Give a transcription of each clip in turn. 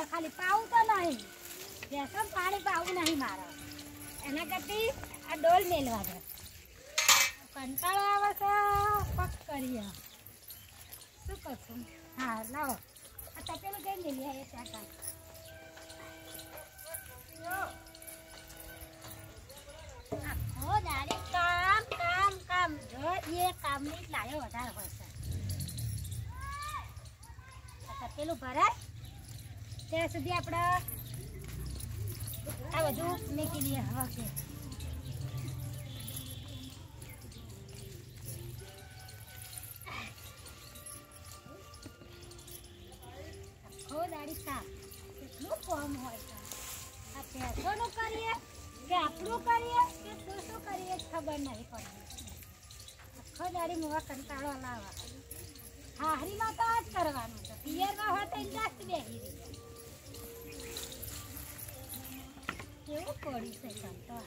ખાલી પાવું તો નહીં ભેંસોને પાણી પાવું નહીં મારે એના કરતી આ ડોલ મેલવા દે કંટાળો આવે છે પક કરીએ શું કરશું હા લાવો આ તપેલું જઈ મેલીએ એ ત્યાં આખો દાડી કામ કામ કામ જો એ કામની જ લાયો વધારે હોય છે તપેલું ભરાય ત્યાં સુધી આપણે આ બધું મેકી દઈએ હવા કે આખો દાડી કામ કેટલું કામ હોય છે આ ભેંસોનું કરીએ કે આપણું કરીએ કે શું કરીએ ખબર નહીં પડતી આખો દાડી મોવા કંટાળો લાવવા હાહરીમાં તો આ જ કરવાનું છે પિયરમાં હોય તો ઇન્ટરેસ્ટ બેસી રહી કેવું પડી છે તો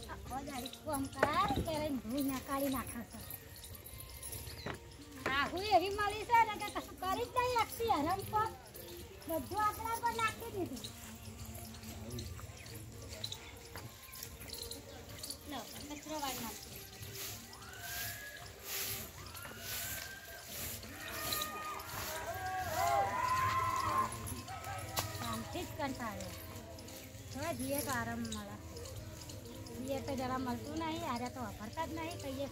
આખો દાડી કામ કરાય ત્યારે ધૂળ ના કાઢી નાખે છે આહુ એવી મળી છે ને કે કશું કરી જ નહીં શકતી હરમ તો બધું આપણા પર નાખી દીધું લો કચરો વાળી નાખી શાંતિ જ કંટાળ્યો હવે જીએ તો આરામ મળે જીએ તો જરા મળતું નહીં આરે તો વાપરતા જ નહીં કહીએ